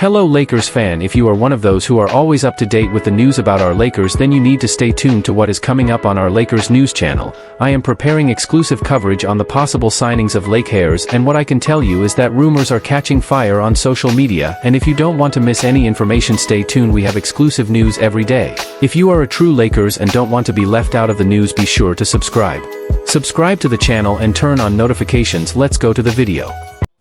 Hello Lakers fan, if you are one of those who are always up to date with the news about our Lakers, then you need to stay tuned to what is coming up on our Lakers news channel. I am preparing exclusive coverage on the possible signings of LAKERS, and what I can tell you is that rumors are catching fire on social media, and if you don't want to miss any information, stay tuned. We have exclusive news every day. If you are a true Lakers and don't want to be left out of the news, be sure to subscribe. Subscribe to the channel and turn on notifications. Let's go to the video.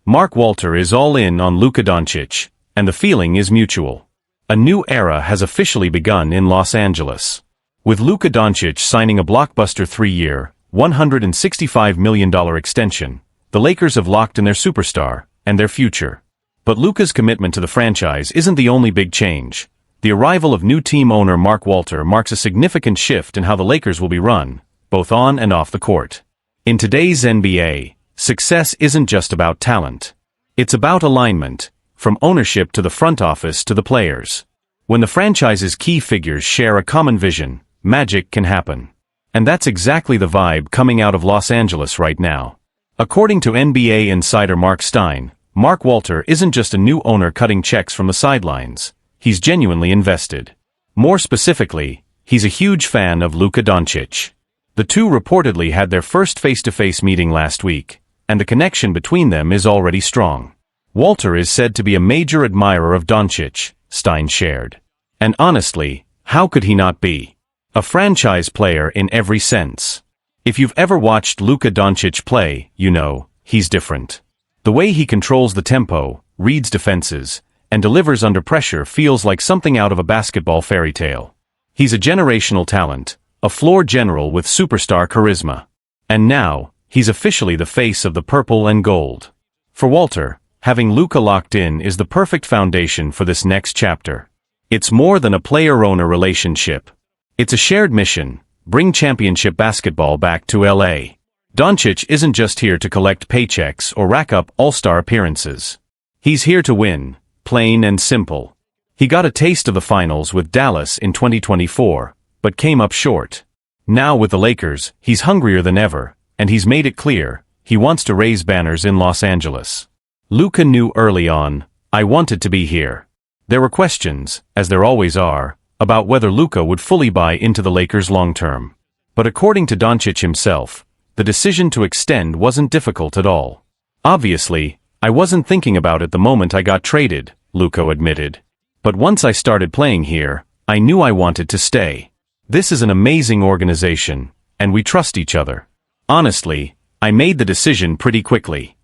Mark Walter is all in on Luka Doncic, and the feeling is mutual. A new era has officially begun in Los Angeles. With Luka Doncic signing a blockbuster 3-year, $165 million extension, the Lakers have locked in their superstar and their future. But Luka's commitment to the franchise isn't the only big change. The arrival of new team owner Mark Walter marks a significant shift in how the Lakers will be run, both on and off the court. In today's NBA, success isn't just about talent. It's about alignment, from ownership to the front office to the players. When the franchise's key figures share a common vision, magic can happen. And that's exactly the vibe coming out of Los Angeles right now. According to NBA insider Mark Stein, Mark Walter isn't just a new owner cutting checks from the sidelines. He's genuinely invested. More specifically, he's a huge fan of Luka Doncic. The two reportedly had their first face-to-face meeting last week, and the connection between them is already strong. Walter is said to be a major admirer of Doncic, Stein shared. And honestly, how could he not be? A franchise player in every sense. If you've ever watched Luka Doncic play, you know, he's different. The way he controls the tempo, reads defenses, and delivers under pressure feels like something out of a basketball fairy tale. He's a generational talent, a floor general with superstar charisma. And now, he's officially the face of the purple and gold. For Walter, having Luka locked in is the perfect foundation for this next chapter. It's more than a player-owner relationship. It's a shared mission: bring championship basketball back to LA. Doncic isn't just here to collect paychecks or rack up all-star appearances. He's here to win, plain and simple. He got a taste of the finals with Dallas in 2024, but came up short. Now with the Lakers, he's hungrier than ever, and he's made it clear, he wants to raise banners in Los Angeles. Luka knew early on, "I wanted to be here." There were questions, as there always are, about whether Luka would fully buy into the Lakers long-term. But according to Doncic himself, the decision to extend wasn't difficult at all. "Obviously, I wasn't thinking about it the moment I got traded," Luka admitted. "But once I started playing here, I knew I wanted to stay. This is an amazing organization, and we trust each other. Honestly, I made the decision pretty quickly."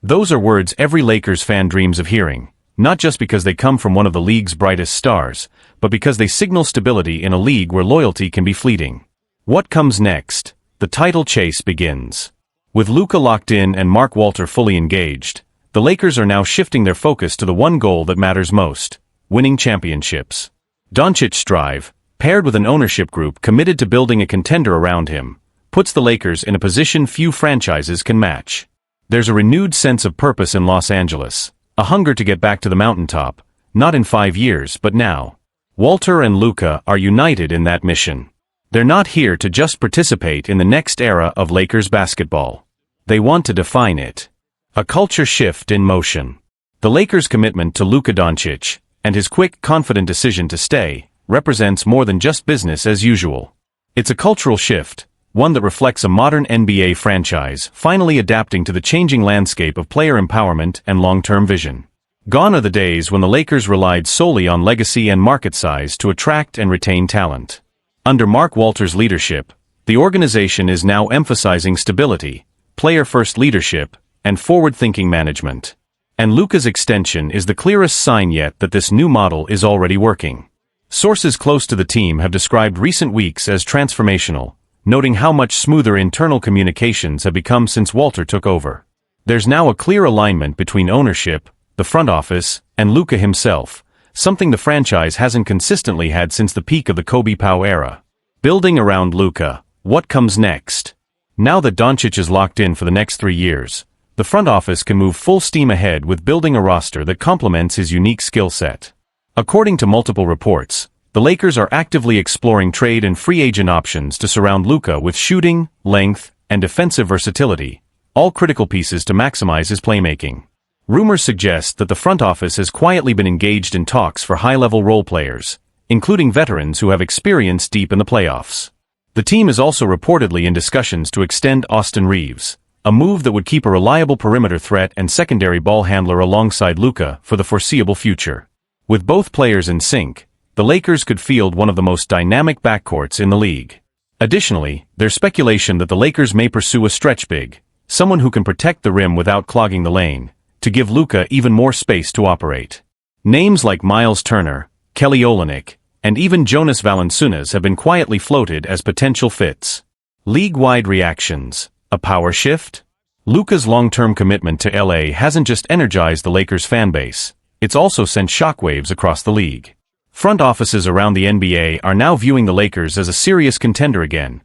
Those are words every Lakers fan dreams of hearing, not just because they come from one of the league's brightest stars, but because they signal stability in a league where loyalty can be fleeting. What comes next? The title chase begins. With Luka locked in and Mark Walter fully engaged, the Lakers are now shifting their focus to the one goal that matters most: winning championships. Doncic's drive, paired with an ownership group committed to building a contender around him, puts the Lakers in a position few franchises can match. There's a renewed sense of purpose in Los Angeles, a hunger to get back to the mountaintop, not in 5 years but now. Walter and Luka are united in that mission. They're not here to just participate in the next era of Lakers basketball. They want to define it. A culture shift in motion. The Lakers' commitment to Luka Doncic, and his quick, confident decision to stay, represents more than just business as usual. It's a cultural shift, one that reflects a modern NBA franchise finally adapting to the changing landscape of player empowerment and long-term vision. Gone are the days when the Lakers relied solely on legacy and market size to attract and retain talent. Under Mark Walter's leadership, the organization is now emphasizing stability, player-first leadership, and forward-thinking management. And Luka's extension is the clearest sign yet that this new model is already working. Sources close to the team have described recent weeks as transformational, noting how much smoother internal communications have become since Walter took over. There's now a clear alignment between ownership, the front office, and Luka himself, something the franchise hasn't consistently had since the peak of the Kobe Pow era. Building around Luka, what comes next? Now that Doncic is locked in for the next 3 years, the front office can move full steam ahead with building a roster that complements his unique skill set. According to multiple reports, the Lakers are actively exploring trade and free agent options to surround Luka with shooting, length, and defensive versatility, all critical pieces to maximize his playmaking. Rumors suggest that the front office has quietly been engaged in talks for high-level role players, including veterans who have experience deep in the playoffs. The team is also reportedly in discussions to extend Austin Reeves, a move that would keep a reliable perimeter threat and secondary ball handler alongside Luka for the foreseeable future. With both players in sync, the Lakers could field one of the most dynamic backcourts in the league. Additionally, there's speculation that the Lakers may pursue a stretch big, someone who can protect the rim without clogging the lane, to give Luka even more space to operate. Names like Miles Turner, Kelly Olynyk, and even Jonas Valanciunas have been quietly floated as potential fits. League-wide reactions. A power shift? Luka's long-term commitment to LA hasn't just energized the Lakers fanbase, it's also sent shockwaves across the league. Front offices around the NBA are now viewing the Lakers as a serious contender again,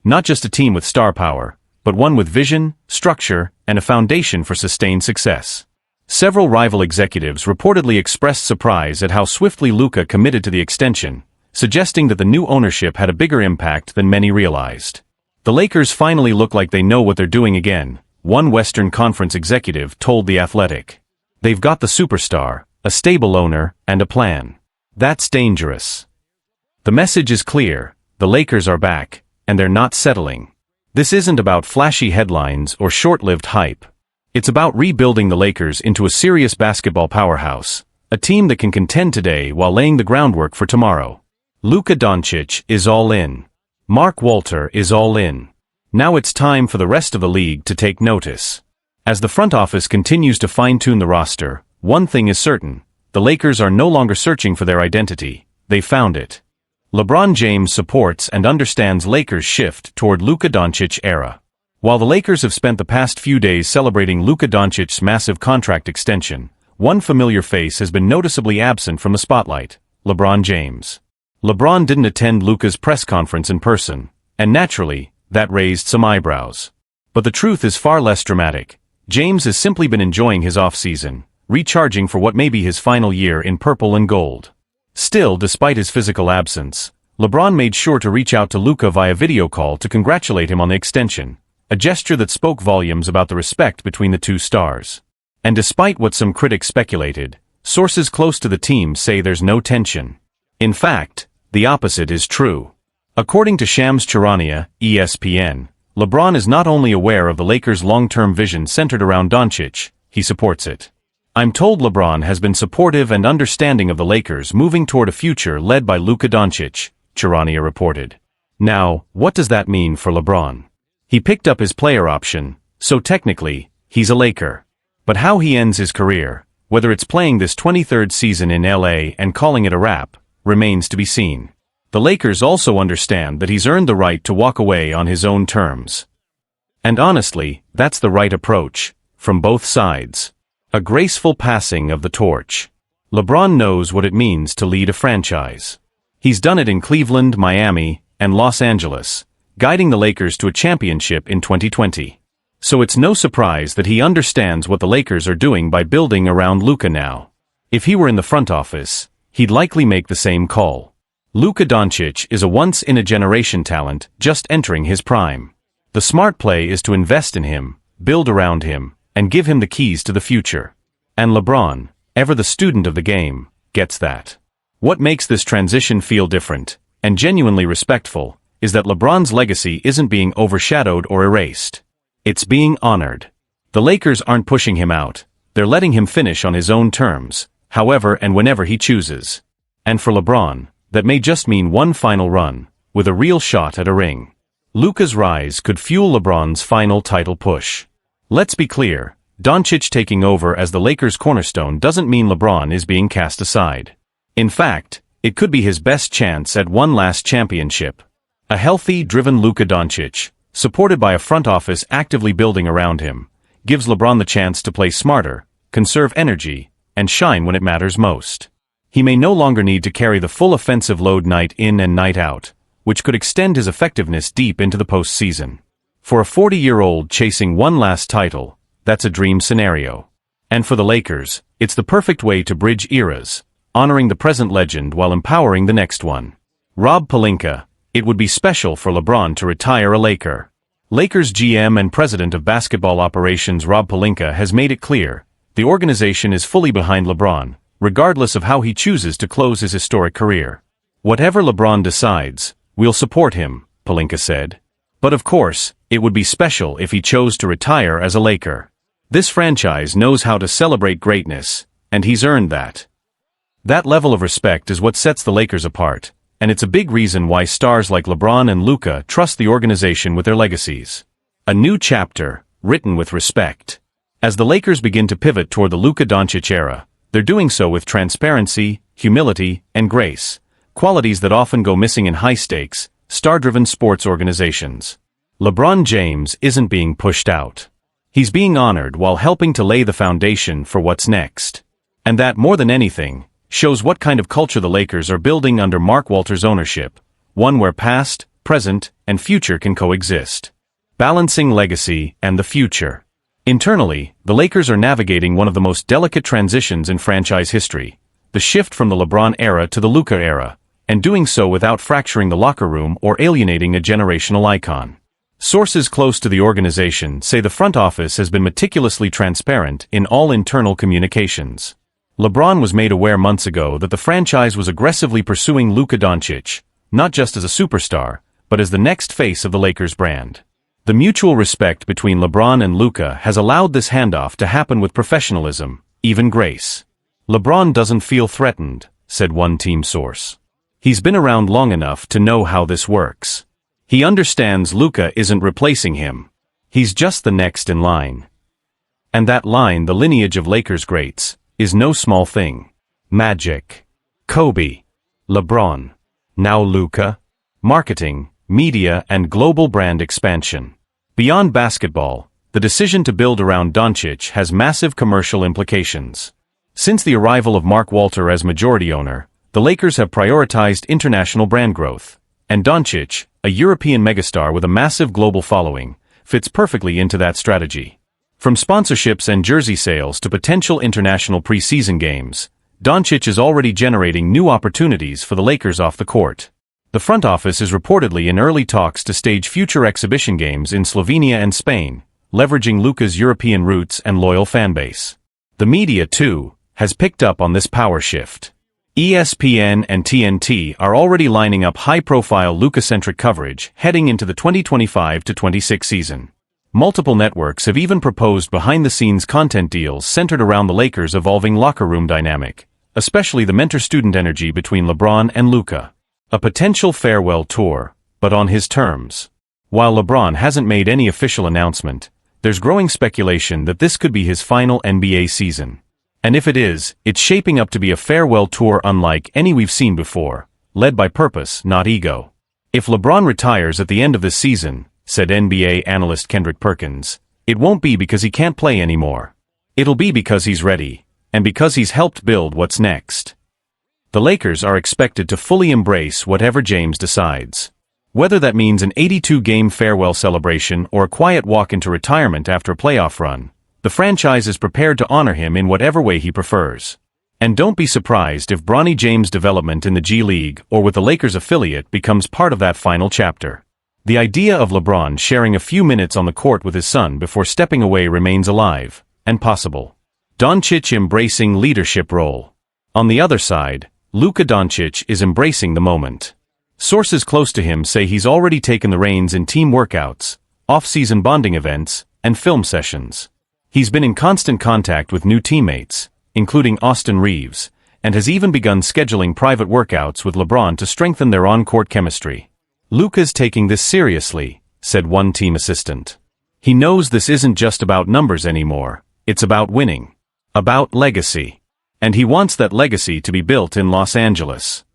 not just a team with star power, but one with vision, structure, and a foundation for sustained success. Several rival executives reportedly expressed surprise at how swiftly Luka committed to the extension, suggesting that the new ownership had a bigger impact than many realized. The Lakers finally look like they know what they're doing again, one Western Conference executive told The Athletic. They've got the superstar, a stable owner, and a plan. That's dangerous. The message is clear, the Lakers are back, and they're not settling. This isn't about flashy headlines or short-lived hype. It's about rebuilding the Lakers into a serious basketball powerhouse, a team that can contend today while laying the groundwork for tomorrow. Luka Doncic is all in. Mark Walter is all in. Now it's time for the rest of the league to take notice. As the front office continues to fine-tune the roster, one thing is certain, the Lakers are no longer searching for their identity, they found it. LeBron James supports and understands Lakers' shift toward Luka Doncic era. While the Lakers have spent the past few days celebrating Luka Doncic's massive contract extension, one familiar face has been noticeably absent from the spotlight, LeBron James. LeBron didn't attend Luka's press conference in person, and naturally, that raised some eyebrows. But the truth is far less dramatic. James has simply been enjoying his off-season, recharging for what may be his final year in purple and gold. Still, despite his physical absence, LeBron made sure to reach out to Luka via video call to congratulate him on the extension, a gesture that spoke volumes about the respect between the two stars. And despite what some critics speculated, sources close to the team say there's no tension. In fact, the opposite is true. According to Shams Charania, ESPN, LeBron is not only aware of the Lakers' long-term vision centered around Doncic, he supports it. I'm told LeBron has been supportive and understanding of the Lakers moving toward a future led by Luka Doncic, Charania reported. Now, what does that mean for LeBron? He picked up his player option, so technically, he's a Laker. But how he ends his career, whether it's playing this 23rd season in LA and calling it a wrap, remains to be seen. The Lakers also understand that he's earned the right to walk away on his own terms. And honestly, that's the right approach, from both sides. A graceful passing of the torch. LeBron knows what it means to lead a franchise. He's done it in Cleveland, Miami, and Los Angeles, guiding the Lakers to a championship in 2020. So it's no surprise that he understands what the Lakers are doing by building around Luka now. If he were in the front office, he'd likely make the same call. Luka Doncic is a once-in-a-generation talent just entering his prime. The smart play is to invest in him, build around him, and give him the keys to the future. And LeBron, ever the student of the game, gets that. What makes this transition feel different, and genuinely respectful, is that LeBron's legacy isn't being overshadowed or erased. It's being honored. The Lakers aren't pushing him out, they're letting him finish on his own terms, however and whenever he chooses. And for LeBron, that may just mean one final run, with a real shot at a ring. Luka's rise could fuel LeBron's final title push. Let's be clear, Doncic taking over as the Lakers' cornerstone doesn't mean LeBron is being cast aside. In fact, it could be his best chance at one last championship. A healthy, driven Luka Doncic, supported by a front office actively building around him, gives LeBron the chance to play smarter, conserve energy, and shine when it matters most. He may no longer need to carry the full offensive load night in and night out, which could extend his effectiveness deep into the postseason. For a 40-year-old chasing one last title, that's a dream scenario. And for the Lakers, it's the perfect way to bridge eras, honoring the present legend while empowering the next one. Rob Pelinka, it would be special for LeBron to retire a Laker. Lakers GM and President of Basketball Operations Rob Pelinka has made it clear, The organization is fully behind LeBron, regardless of how he chooses to close his historic career. Whatever LeBron decides, we'll support him, Pelinka said. But of course, it would be special if he chose to retire as a Laker. This franchise knows how to celebrate greatness, and he's earned that. That level of respect is what sets the Lakers apart, and it's a big reason why stars like LeBron and Luka trust the organization with their legacies. A new chapter, written with respect. As the Lakers begin to pivot toward the Luka Doncic era, they're doing so with transparency, humility, and grace, qualities that often go missing in high-stakes, star-driven sports organizations. LeBron James isn't being pushed out. He's being honored while helping to lay the foundation for what's next. And that, more than anything, shows what kind of culture the Lakers are building under Mark Walter's ownership, one where past, present, and future can coexist. Balancing legacy and the future. Internally, the Lakers are navigating one of the most delicate transitions in franchise history, the shift from the LeBron era to the Luka era, and doing so without fracturing the locker room or alienating a generational icon. Sources close to the organization say the front office has been meticulously transparent in all internal communications. LeBron was made aware months ago that the franchise was aggressively pursuing Luka Doncic, not just as a superstar, but as the next face of the Lakers brand. The mutual respect between LeBron and Luka has allowed this handoff to happen with professionalism, even grace. LeBron doesn't feel threatened, said one team source. He's been around long enough to know how this works. He understands Luka isn't replacing him. He's just the next in line. And that line, the lineage of Lakers greats, is no small thing. Magic. Kobe. LeBron. Now Luka. Marketing, media, and global brand expansion. Beyond basketball, the decision to build around Doncic has massive commercial implications. Since the arrival of Mark Walter as majority owner, the Lakers have prioritized international brand growth, and Doncic, a European megastar with a massive global following, fits perfectly into that strategy. From sponsorships and jersey sales to potential international preseason games, Doncic is already generating new opportunities for the Lakers off the court. The front office is reportedly in early talks to stage future exhibition games in Slovenia and Spain, leveraging Luka's European roots and loyal fanbase. The media, too, has picked up on this power shift. ESPN and TNT are already lining up high-profile Luka-centric coverage heading into the 2025-26 season. Multiple networks have even proposed behind-the-scenes content deals centered around the Lakers' evolving locker room dynamic, especially the mentor-student energy between LeBron and Luka. A potential farewell tour, but on his terms. While LeBron hasn't made any official announcement, there's growing speculation that this could be his final NBA season. And if it is, it's shaping up to be a farewell tour unlike any we've seen before, led by purpose, not ego. If LeBron retires at the end of this season, said NBA analyst Kendrick Perkins, it won't be because he can't play anymore. It'll be because he's ready, and because he's helped build what's next. The Lakers are expected to fully embrace whatever James decides. Whether that means an 82-game farewell celebration or a quiet walk into retirement after a playoff run, the franchise is prepared to honor him in whatever way he prefers. And don't be surprised if Bronny James' development in the G League or with the Lakers affiliate becomes part of that final chapter. The idea of LeBron sharing a few minutes on the court with his son before stepping away remains alive and possible. Doncic embracing leadership role. On the other side, Luka Doncic is embracing the moment. Sources close to him say he's already taken the reins in team workouts, off-season bonding events, and film sessions. He's been in constant contact with new teammates, including Austin Reeves, and has even begun scheduling private workouts with LeBron to strengthen their on-court chemistry. Luka's taking this seriously, said one team assistant. He knows this isn't just about numbers anymore, it's about winning. About legacy. And he wants that legacy to be built in Los Angeles.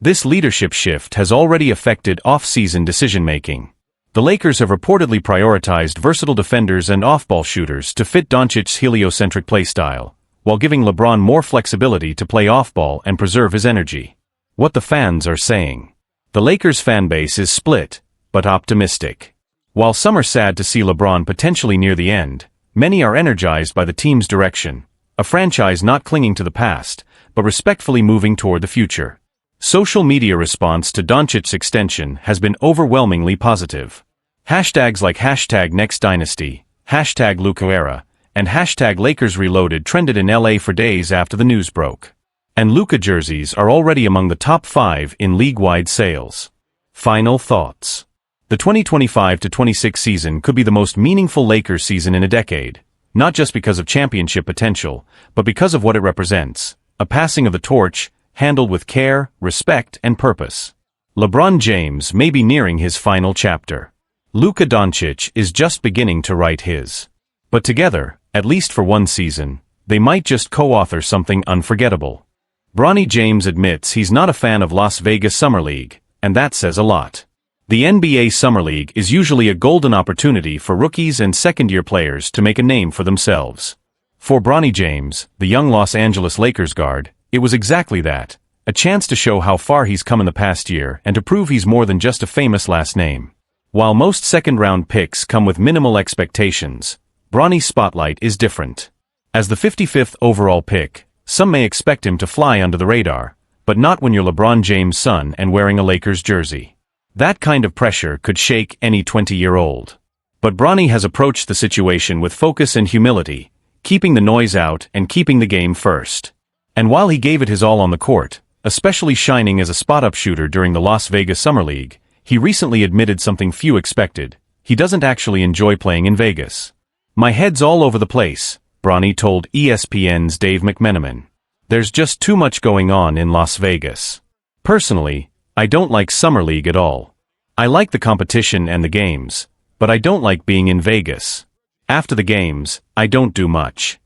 This leadership shift has already affected off-season decision-making. The Lakers have reportedly prioritized versatile defenders and off-ball shooters to fit Doncic's heliocentric playstyle, while giving LeBron more flexibility to play off-ball and preserve his energy. What the fans are saying. The Lakers fanbase is split, but optimistic. While some are sad to see LeBron potentially near the end, many are energized by the team's direction. A franchise not clinging to the past, but respectfully moving toward the future. Social media response to Doncic's extension has been overwhelmingly positive. Hashtags like #NextDynasty, #LukaEra, and hashtag Lakers Reloaded trended in LA for days after the news broke. And Luka jerseys are already among the top 5 in league-wide sales. Final thoughts. The 2025-26 season could be the most meaningful Lakers season in a decade, not just because of championship potential, but because of what it represents, a passing of the torch, handled with care, respect, and purpose. LeBron James may be nearing his final chapter. Luka Doncic is just beginning to write his. But together, at least for one season, they might just co-author something unforgettable. Bronny James admits he's not a fan of Las Vegas Summer League, and that says a lot. The NBA Summer League is usually a golden opportunity for rookies and second-year players to make a name for themselves. For Bronny James, the young Los Angeles Lakers guard, it was exactly that, a chance to show how far he's come in the past year and to prove he's more than just a famous last name. While most second-round picks come with minimal expectations, Bronny's spotlight is different. As the 55th overall pick, some may expect him to fly under the radar, but not when you're LeBron James' son and wearing a Lakers jersey. That kind of pressure could shake any 20-year-old. But Bronny has approached the situation with focus and humility, keeping the noise out and keeping the game first. And while he gave it his all on the court, especially shining as a spot-up shooter during the Las Vegas Summer League, he recently admitted something few expected: he doesn't actually enjoy playing in Vegas. "My head's all over the place," Bronny told ESPN's Dave McMenamin. "There's just too much going on in Las Vegas. Personally, I don't like Summer League at all. I like the competition and the games, but I don't like being in Vegas. After the games, I don't do much."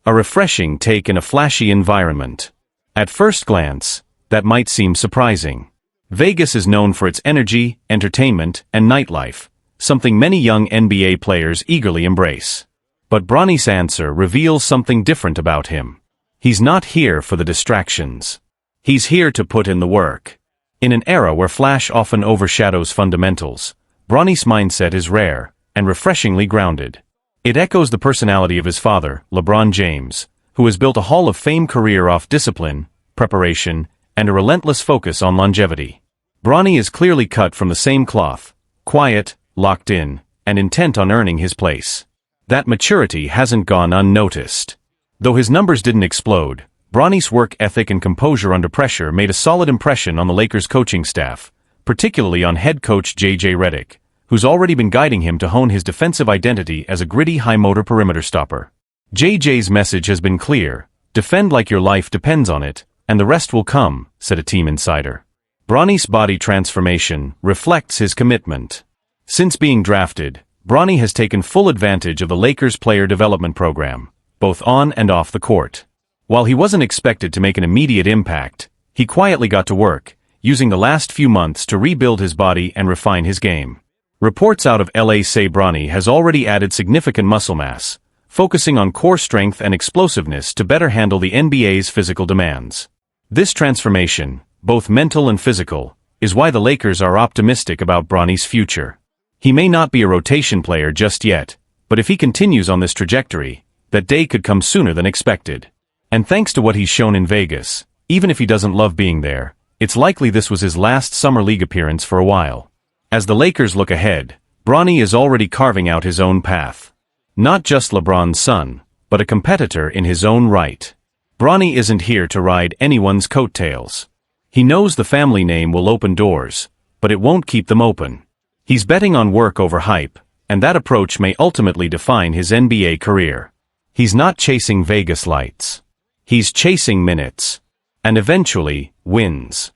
A refreshing take in a flashy environment. At first glance, that might seem surprising. Vegas is known for its energy, entertainment, and nightlife, something many young NBA players eagerly embrace. But Bronny's answer reveals something different about him. He's not here for the distractions. He's here to put in the work. In an era where flash often overshadows fundamentals, Bronny's mindset is rare and refreshingly grounded. It echoes the personality of his father, LeBron James, who has built a Hall of Fame career off discipline, preparation, and a relentless focus on longevity. Bronny is clearly cut from the same cloth, quiet, locked in, and intent on earning his place. That maturity hasn't gone unnoticed. Though his numbers didn't explode, Bronny's work ethic and composure under pressure made a solid impression on the Lakers coaching staff, particularly on head coach J.J. Redick, who's already been guiding him to hone his defensive identity as a gritty high-motor perimeter stopper. J.J.'s message has been clear: defend like your life depends on it, and the rest will come, said a team insider. Bronny's body transformation reflects his commitment. Since being drafted, Bronny has taken full advantage of the Lakers player development program, both on and off the court. While he wasn't expected to make an immediate impact, he quietly got to work, using the last few months to rebuild his body and refine his game. Reports out of LA say Bronny has already added significant muscle mass, focusing on core strength and explosiveness to better handle the NBA's physical demands. This transformation, both mental and physical, is why the Lakers are optimistic about Bronny's future. He may not be a rotation player just yet, but if he continues on this trajectory, that day could come sooner than expected. And thanks to what he's shown in Vegas, even if he doesn't love being there, it's likely this was his last Summer League appearance for a while. As the Lakers look ahead, Bronny is already carving out his own path. Not just LeBron's son, but a competitor in his own right. Bronny isn't here to ride anyone's coattails. He knows the family name will open doors, but it won't keep them open. He's betting on work over hype, and that approach may ultimately define his NBA career. He's not chasing Vegas lights. He's chasing minutes. And eventually, wins.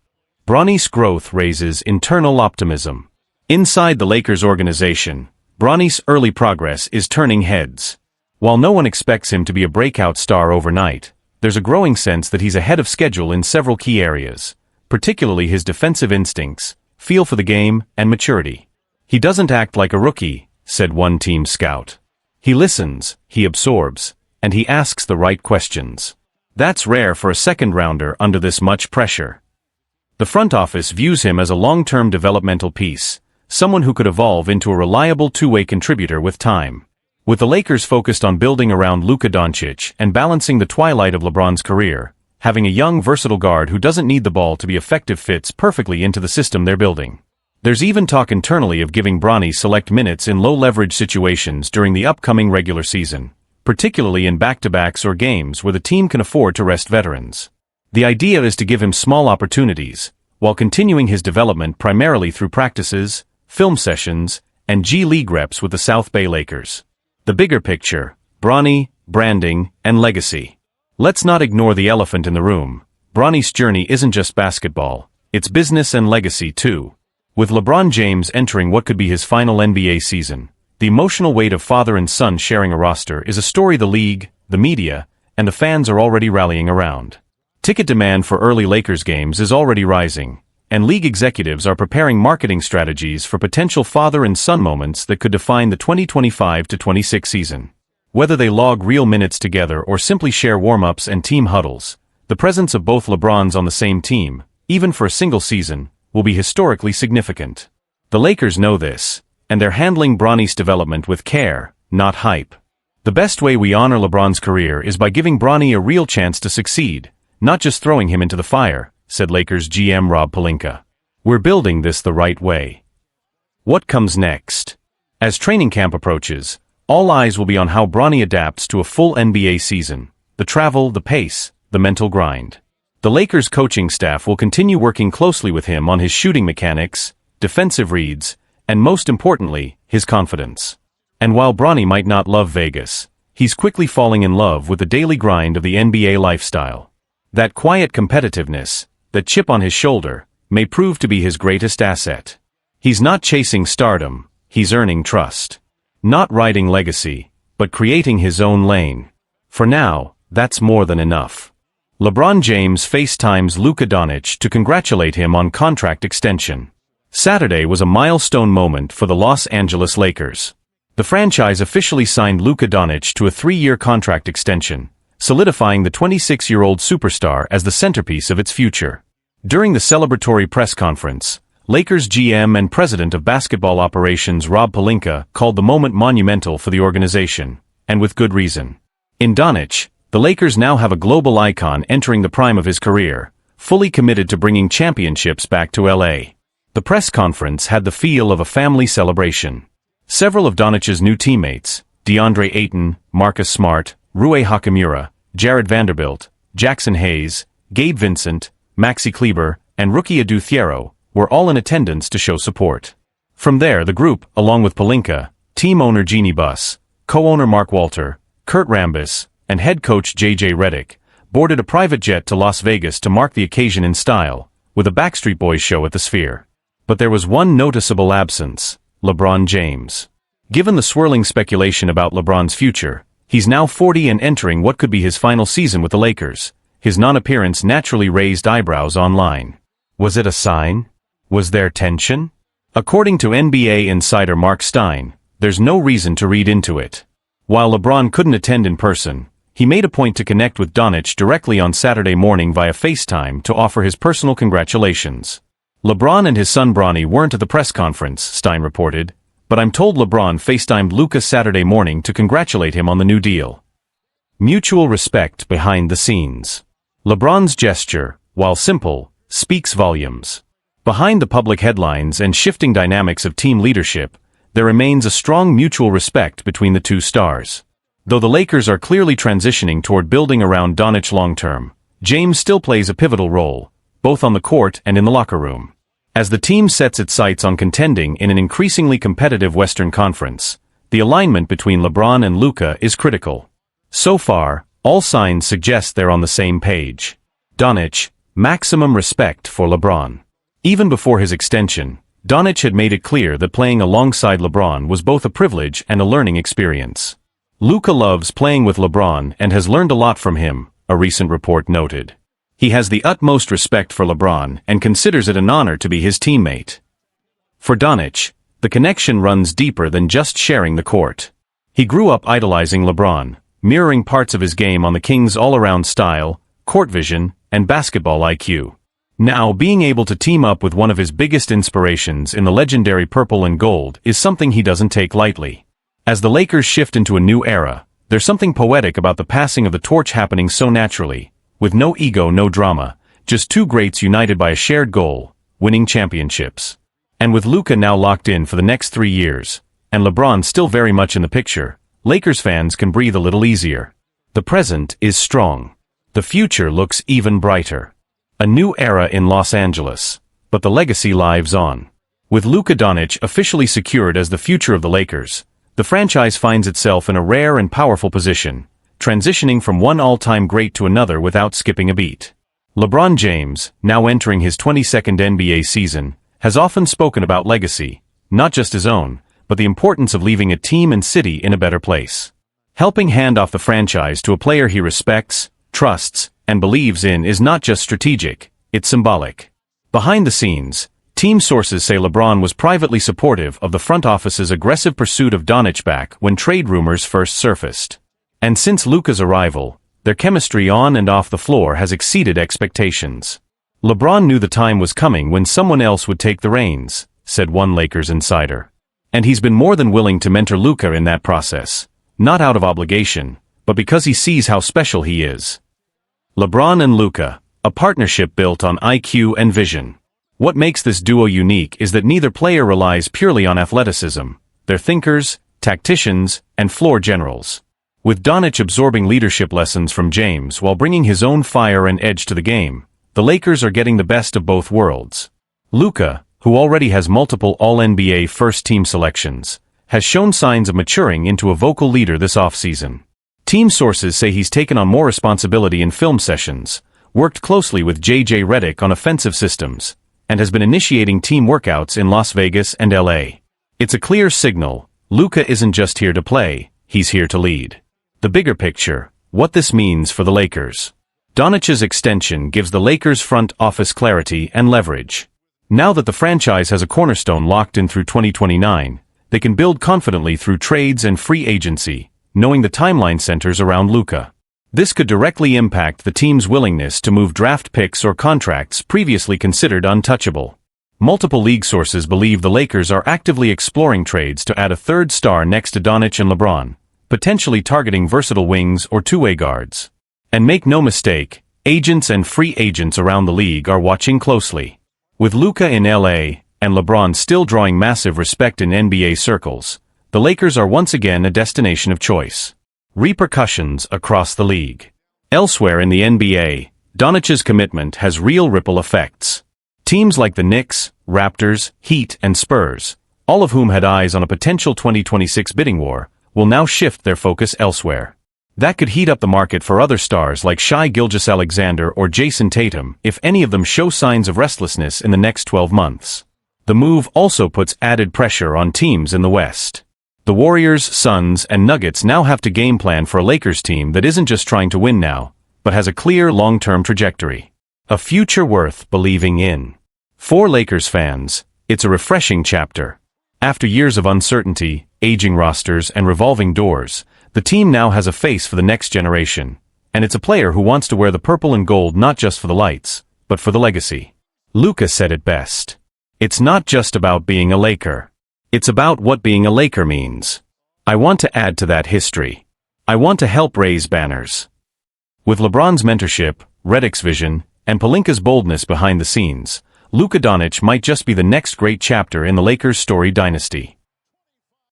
Bronny's growth raises internal optimism. Inside the Lakers organization, Bronny's early progress is turning heads. While no one expects him to be a breakout star overnight, there's a growing sense that he's ahead of schedule in several key areas, particularly his defensive instincts, feel for the game, and maturity. He doesn't act like a rookie, said one team scout. He listens, he absorbs, and he asks the right questions. That's rare for a second-rounder under this much pressure. The front office views him as a long-term developmental piece, someone who could evolve into a reliable two-way contributor with time. With the Lakers focused on building around Luka Doncic and balancing the twilight of LeBron's career, having a young, versatile guard who doesn't need the ball to be effective fits perfectly into the system they're building. There's even talk internally of giving Bronny select minutes in low-leverage situations during the upcoming regular season, particularly in back-to-backs or games where the team can afford to rest veterans. The idea is to give him small opportunities, while continuing his development primarily through practices, film sessions, and G League reps with the South Bay Lakers. The bigger picture: Bronny, branding, and legacy. Let's not ignore the elephant in the room. Bronny's journey isn't just basketball, it's business and legacy too. With LeBron James entering what could be his final NBA season, the emotional weight of father and son sharing a roster is a story the league, the media, and the fans are already rallying around. Ticket demand for early Lakers games is already rising, and league executives are preparing marketing strategies for potential father and son moments that could define the 2025-26 season. Whether they log real minutes together or simply share warm-ups and team huddles, the presence of both LeBrons on the same team, even for a single season, will be historically significant. The Lakers know this, and they're handling Bronny's development with care, not hype. The best way we honor LeBron's career is by giving Bronny a real chance to succeed, not just throwing him into the fire, said Lakers GM Rob Pelinka. We're building this the right way. What comes next? As training camp approaches, all eyes will be on how Bronny adapts to a full NBA season: the travel, the pace, the mental grind. The Lakers coaching staff will continue working closely with him on his shooting mechanics, defensive reads, and most importantly, his confidence. And while Bronny might not love Vegas, he's quickly falling in love with the daily grind of the NBA lifestyle. That quiet competitiveness, that chip on his shoulder, may prove to be his greatest asset. He's not chasing stardom, he's earning trust. Not riding legacy, but creating his own lane. For now, that's more than enough. LeBron James FaceTimes Luka Doncic to congratulate him on contract extension. Saturday was a milestone moment for the Los Angeles Lakers. The franchise officially signed Luka Doncic to a 3-year contract extension, solidifying the 26-year-old superstar as the centerpiece of its future. During the celebratory press conference, Lakers GM and President of Basketball Operations Rob Pelinka called the moment monumental for the organization, and with good reason. In Doncic, the Lakers now have a global icon entering the prime of his career, fully committed to bringing championships back to LA. The press conference had the feel of a family celebration. Several of Doncic's new teammates, DeAndre Ayton, Marcus Smart, Rui Hachimura, Jared Vanderbilt, Jackson Hayes, Gabe Vincent, Maxi Kleber, and rookie Adu Thiero, were all in attendance to show support. From there, the group, along with Pelinka, team owner Jeannie Buss, co-owner Mark Walter, Kurt Rambis, and head coach J.J. Redick, boarded a private jet to Las Vegas to mark the occasion in style, with a Backstreet Boys show at the Sphere. But there was one noticeable absence: LeBron James. Given the swirling speculation about LeBron's future, he's now 40 and entering what could be his final season with the Lakers. His non-appearance naturally raised eyebrows online. Was it a sign? Was there tension? According to NBA insider Mark Stein, there's no reason to read into it. While LeBron couldn't attend in person, he made a point to connect with Doncic directly on Saturday morning via FaceTime to offer his personal congratulations. LeBron and his son Bronny weren't at the press conference, Stein reported, but I'm told LeBron FaceTimed Luka Saturday morning to congratulate him on the new deal. Mutual respect behind the scenes. LeBron's gesture, while simple, speaks volumes. Behind the public headlines and shifting dynamics of team leadership, there remains a strong mutual respect between the two stars. Though the Lakers are clearly transitioning toward building around Doncic long-term, James still plays a pivotal role, both on the court and in the locker room. As the team sets its sights on contending in an increasingly competitive Western Conference, the alignment between LeBron and Luka is critical. So far, all signs suggest they're on the same page. Doncic, maximum respect for LeBron. Even before his extension, Doncic had made it clear that playing alongside LeBron was both a privilege and a learning experience. Luka loves playing with LeBron and has learned a lot from him, a recent report noted. He has the utmost respect for LeBron and considers it an honor to be his teammate. For Doncic, the connection runs deeper than just sharing the court. He grew up idolizing LeBron, mirroring parts of his game on the Kings' all-around style, court vision, and basketball IQ. Now, being able to team up with one of his biggest inspirations in the legendary purple and gold is something he doesn't take lightly. As the Lakers shift into a new era, there's something poetic about the passing of the torch happening so naturally, with no ego, no drama, just two greats united by a shared goal: winning championships. And with Luka now locked in for the next 3 years, and LeBron still very much in the picture, Lakers fans can breathe a little easier. The present is strong. The future looks even brighter. A new era in Los Angeles. But the legacy lives on. With Luka Doncic officially secured as the future of the Lakers, the franchise finds itself in a rare and powerful position, transitioning from one all-time great to another without skipping a beat. LeBron James, now entering his 22nd NBA season, has often spoken about legacy, not just his own, but the importance of leaving a team and city in a better place. Helping hand off the franchise to a player he respects, trusts, and believes in is not just strategic, it's symbolic. Behind the scenes, team sources say LeBron was privately supportive of the front office's aggressive pursuit of Doncic back when trade rumors first surfaced. And since Luka's arrival, their chemistry on and off the floor has exceeded expectations. LeBron knew the time was coming when someone else would take the reins, said one Lakers insider. And he's been more than willing to mentor Luka in that process, not out of obligation, but because he sees how special he is. LeBron and Luka, a partnership built on IQ and vision. What makes this duo unique is that neither player relies purely on athleticism. They're thinkers, tacticians, and floor generals. With Doncic absorbing leadership lessons from James while bringing his own fire and edge to the game, the Lakers are getting the best of both worlds. Luka, who already has multiple All-NBA first-team selections, has shown signs of maturing into a vocal leader this offseason. Team sources say he's taken on more responsibility in film sessions, worked closely with J.J. Redick on offensive systems, and has been initiating team workouts in Las Vegas and L.A. It's a clear signal, Luka isn't just here to play, he's here to lead. The bigger picture, what this means for the Lakers. Doncic's extension gives the Lakers front office clarity and leverage. Now that the franchise has a cornerstone locked in through 2029, they can build confidently through trades and free agency, knowing the timeline centers around Luka. This could directly impact the team's willingness to move draft picks or contracts previously considered untouchable. Multiple league sources believe the Lakers are actively exploring trades to add a third star next to Doncic and LeBron, potentially targeting versatile wings or two-way guards. And make no mistake, agents and free agents around the league are watching closely. With Luka in LA, and LeBron still drawing massive respect in NBA circles, the Lakers are once again a destination of choice. Repercussions across the league. Elsewhere in the NBA, Doncic's commitment has real ripple effects. Teams like the Knicks, Raptors, Heat, and Spurs, all of whom had eyes on a potential 2026 bidding war, will now shift their focus elsewhere. That could heat up the market for other stars like Shai Gilgeous-Alexander or Jason Tatum if any of them show signs of restlessness in the next 12 months. The move also puts added pressure on teams in the West. The Warriors, Suns, and Nuggets now have to game plan for a Lakers team that isn't just trying to win now, but has a clear long-term trajectory. A future worth believing in. For Lakers fans, it's a refreshing chapter. After years of uncertainty, aging rosters, and revolving doors, the team now has a face for the next generation, and it's a player who wants to wear the purple and gold not just for the lights, but for the legacy. Luka said it best. It's not just about being a Laker. It's about what being a Laker means. I want to add to that history. I want to help raise banners. With LeBron's mentorship, Redick's vision, and Pelinka's boldness behind the scenes, Luka Doncic might just be the next great chapter in the Lakers' storied dynasty.